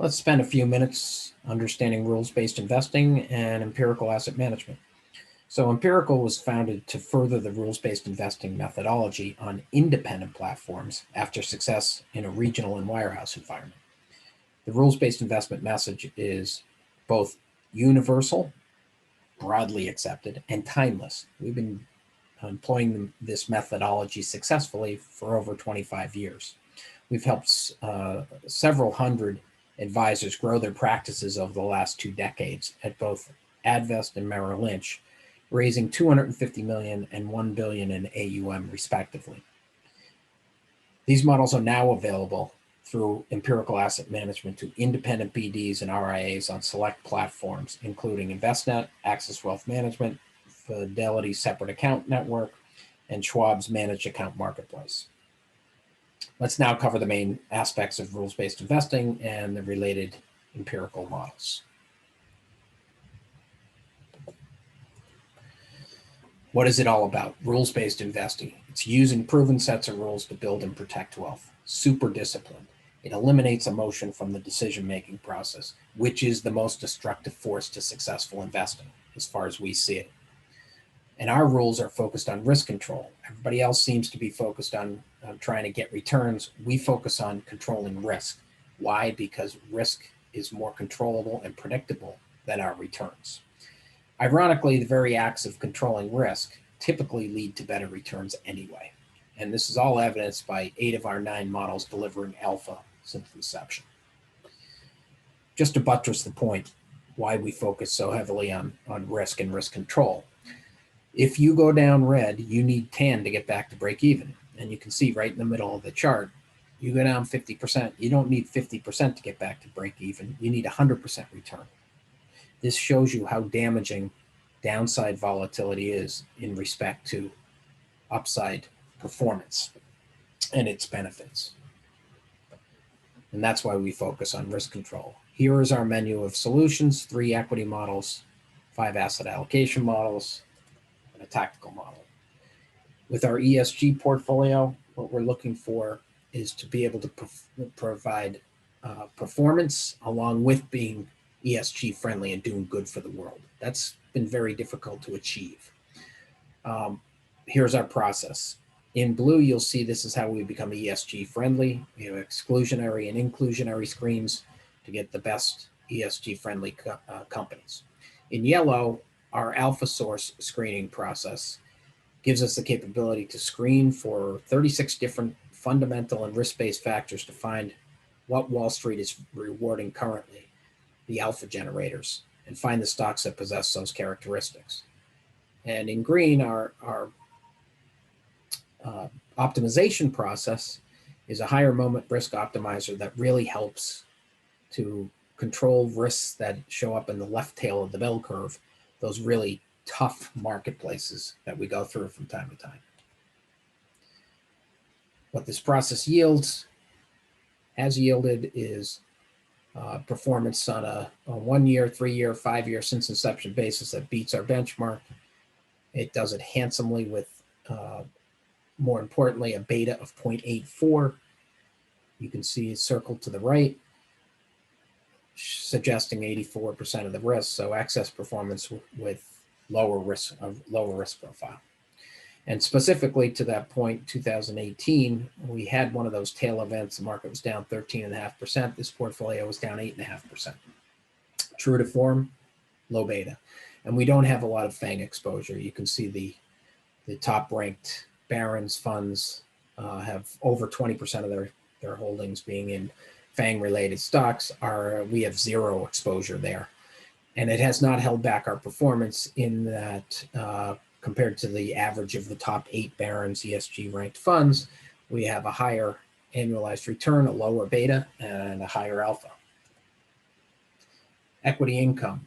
Let's spend a few minutes understanding rules-based investing and empirical asset management. So Empirical was founded to further the rules-based investing methodology on independent platforms after success in a regional and wirehouse environment. The rules-based investment message is both universal, broadly accepted, and timeless. We've been employing this methodology successfully for over 25 years. We've helped several hundred advisors grow their practices over the last 2 decades at both Advest and Merrill Lynch, raising $250 million and $1 billion in AUM respectively. These models are now available through Empirical Asset Management to independent BDs and RIAs on select platforms, including InvestNet, Access Wealth Management, Fidelity Separate Account Network, and Schwab's Managed Account Marketplace. Let's now cover the main aspects of rules-based investing and the related empirical models. What is it all about? Rules-based investing. It's using proven sets of rules to build and protect wealth. Super disciplined. It eliminates emotion from the decision-making process, which is the most destructive force to successful investing, as far as we see it. And our rules are focused on risk control. Everybody else seems to be focused on trying to get returns. We focus on controlling risk. Why? Because risk is more controllable and predictable than our returns. Ironically, the very acts of controlling risk typically lead to better returns anyway. And this is all evidenced by 8 of our 9 models delivering alpha since inception. Just to buttress the point, why we focus so heavily on risk and risk control. If you go down red, you need 10 to get back to break even. And you can see right in the middle of the chart, you go down 50%. You don't need 50% to get back to break even. You need 100% return. This shows you how damaging downside volatility is in respect to upside performance and its benefits. And that's why we focus on risk control. Here is our menu of solutions: 3 equity models, 5 asset allocation models, and a tactical model. With our ESG portfolio, what we're looking for is to be able to provide performance along with being ESG friendly and doing good for the world. That's been very difficult to achieve. Here's our process. In blue, you'll see this is how we become ESG friendly. We have exclusionary and inclusionary screens to get the best ESG friendly companies. In yellow, our alpha source screening process gives us the capability to screen for 36 different fundamental and risk-based factors to find what Wall Street is rewarding currently, the alpha generators, and find the stocks that possess those characteristics. And in green, our optimization process is a higher moment risk optimizer that really helps to control risks that show up in the left tail of the bell curve, those really tough marketplaces that we go through from time to time. What this process has yielded is performance on a 1-year, 3-year, 5-year since inception basis that beats our benchmark. It does it handsomely with, more importantly, a beta of 0.84. You can see it's circled to the right, suggesting 84% of the risk, so excess performance with lower risk profile. And specifically to that point, 2018, we had one of those tail events. The market was down 13.5%. This portfolio was down 8.5%. True to form, low beta. And we don't have a lot of FANG exposure. You can see the top ranked Barron's funds have over 20% of their holdings being in FANG related stocks. We have 0 exposure there. And it has not held back our performance in that compared to the average of the top 8 Barron's ESG ranked funds, we have a higher annualized return, a lower beta, and a higher alpha. Equity income.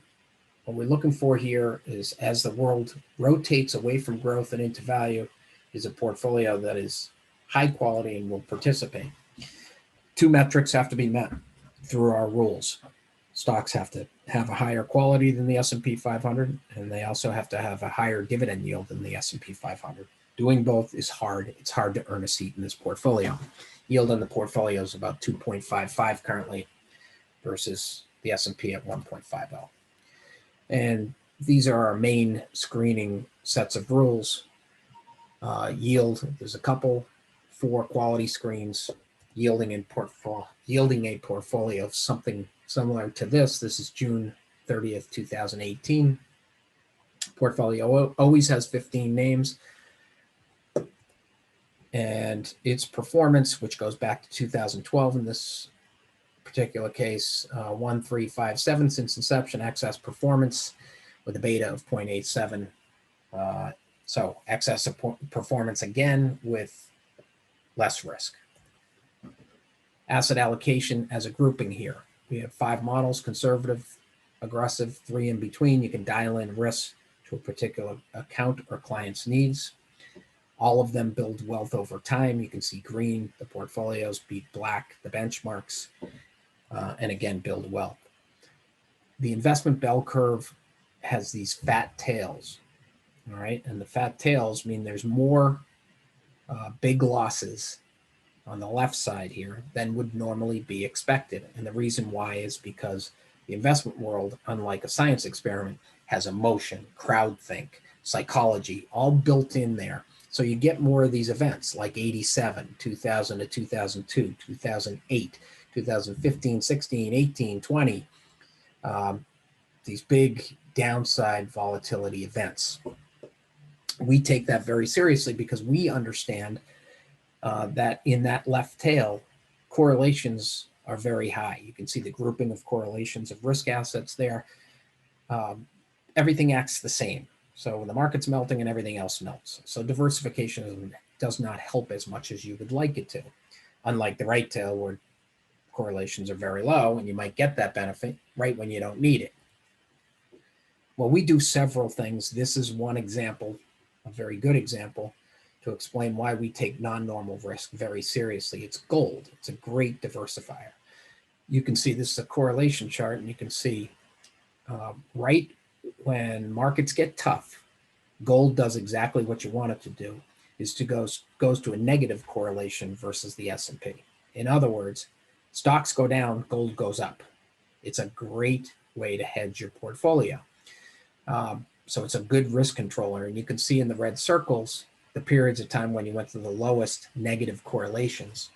What we're looking for here is, as the world rotates away from growth and into value, is a portfolio that is high quality and will participate. 2 metrics have to be met through our rules. Stocks have to have a higher quality than the S&P 500, and they also have to have a higher dividend yield than the S&P 500. Doing both is hard. It's hard to earn a seat in this portfolio. Yield on the portfolio is about 2.55 currently. versus the S&P at 1.50. And these are our main screening sets of rules. Yield, there's a couple, 4 quality screens, yielding a portfolio of something similar to this. This is June 30th, 2018. Portfolio always has 15 names. And its performance, which goes back to 2012 in this particular case, 1357 since inception, excess performance with a beta of 0.87. So excess performance again with less risk. Asset allocation as a grouping here. We have 5 models: conservative, aggressive, 3 in between. You can dial in risk to a particular account or client's needs. All of them build wealth over time. You can see green, the portfolios, beat black, the benchmarks, and again, build wealth. The investment bell curve has these fat tails, all right? And the fat tails mean there's more big losses on the left side here than would normally be expected. And the reason why is because the investment world, unlike a science experiment, has emotion, crowdthink, psychology, all built in there. So you get more of these events like 87, 2000 to 2002, 2008, 2015, 16, 18, 20, these big downside volatility events. We take that very seriously because we understand that in that left tail, correlations are very high. You can see the grouping of correlations of risk assets there. Everything acts the same. So when the market's melting and everything else melts. So diversification does not help as much as you would like it to. Unlike the right tail where correlations are very low and you might get that benefit right when you don't need it. Well, we do several things. This is one example, a very good example, to explain why we take non-normal risk very seriously. It's gold. It's a great diversifier. You can see this is a correlation chart, and you can see right when markets get tough, gold does exactly what you want it to do, is to goes to a negative correlation versus the S&P. In other words, stocks go down, gold goes up. It's a great way to hedge your portfolio. So it's a good risk controller. And you can see in the red circles the periods of time when you went to the lowest negative correlations.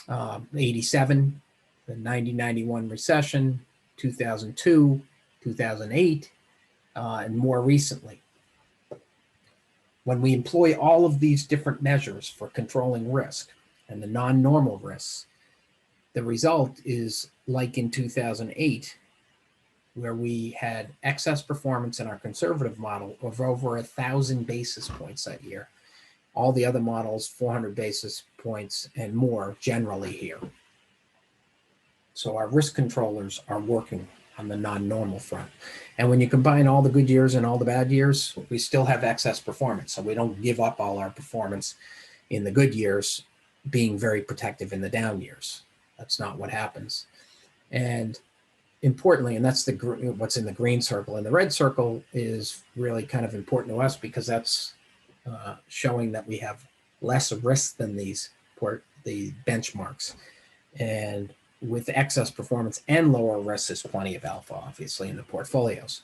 87, the 90-91 recession, 2002, 2008, and more recently. When we employ all of these different measures for controlling risk and the non-normal risks, the result is like in 2008, where we had excess performance in our conservative model of over 1,000 basis points that year. All the other models, 400 basis points and more generally here. So our risk controllers are working on the non-normal front. And when you combine all the good years and all the bad years, we still have excess performance. So we don't give up all our performance in the good years, being very protective in the down years. That's not what happens. And importantly, and that's what's in the green circle, and the red circle is really kind of important to us because that's showing that we have less risk than the benchmarks. And with excess performance and lower risk, there's plenty of alpha, obviously, in the portfolios.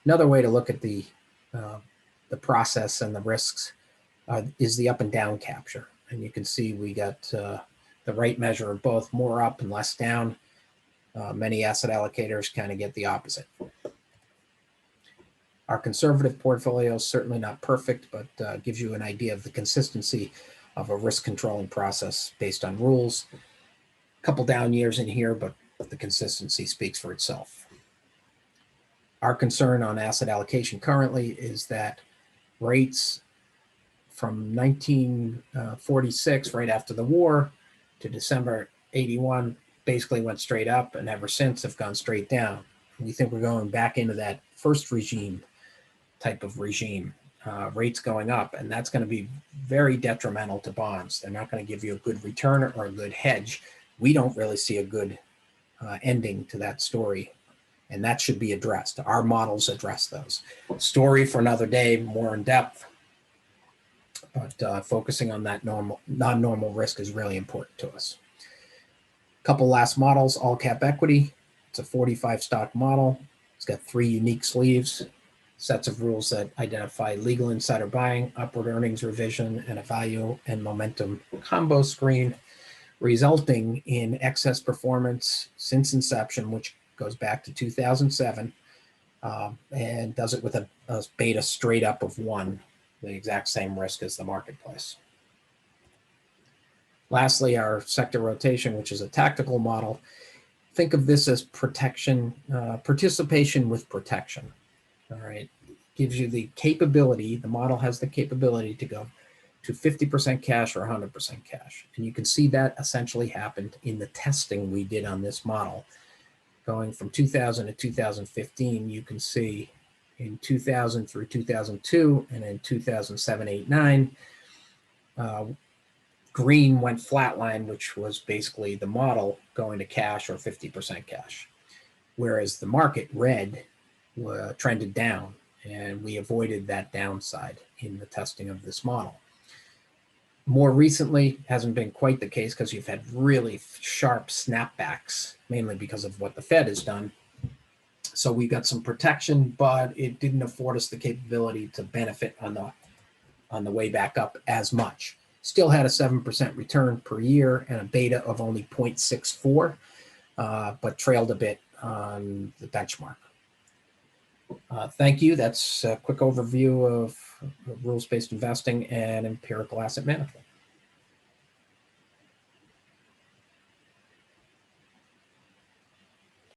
Another way to look at the process and the risks is the up and down capture. And you can see we got the right measure of both, more up and less down. Many asset allocators kind of get the opposite. Our conservative portfolio is certainly not perfect, but gives you an idea of the consistency of a risk controlling process based on rules. A couple down years in here, but the consistency speaks for itself. Our concern on asset allocation currently is that rates from 1946, right after the war, to December 81, basically went straight up, and ever since have gone straight down. We think we're going back into that first regime type of regime, rates going up, and that's going to be very detrimental to bonds. They're not going to give you a good return or a good hedge. We don't really see a good ending to that story, and that should be addressed. Our models address those. Story for another day, more in depth, but focusing on that non-normal risk is really important to us. Couple last models, all cap equity. It's a 45 stock model. It's got 3 unique sleeves, sets of rules that identify legal insider buying, upward earnings revision, and a value and momentum combo screen, resulting in excess performance since inception, which goes back to 2007, and does it with a beta straight up of 1, the exact same risk as the marketplace. Lastly, our sector rotation, which is a tactical model. Think of this as protection, participation with protection. All right, gives you the capability, the model has the capability to go to 50% cash or 100% cash. And you can see that essentially happened in the testing we did on this model. Going from 2000 to 2015, you can see in 2000 through 2002 and in 2007, 8, 9, green went flatline, which was basically the model going to cash or 50% cash. Whereas the market, red, trended down, and we avoided that downside in the testing of this model. More recently, hasn't been quite the case because you've had really sharp snapbacks, mainly because of what the Fed has done. So we got some protection, but it didn't afford us the capability to benefit on the way back up as much. Still had a 7% return per year and a beta of only 0.64, but trailed a bit on the benchmark. Thank you. That's a quick overview of rules-based investing and empirical asset management.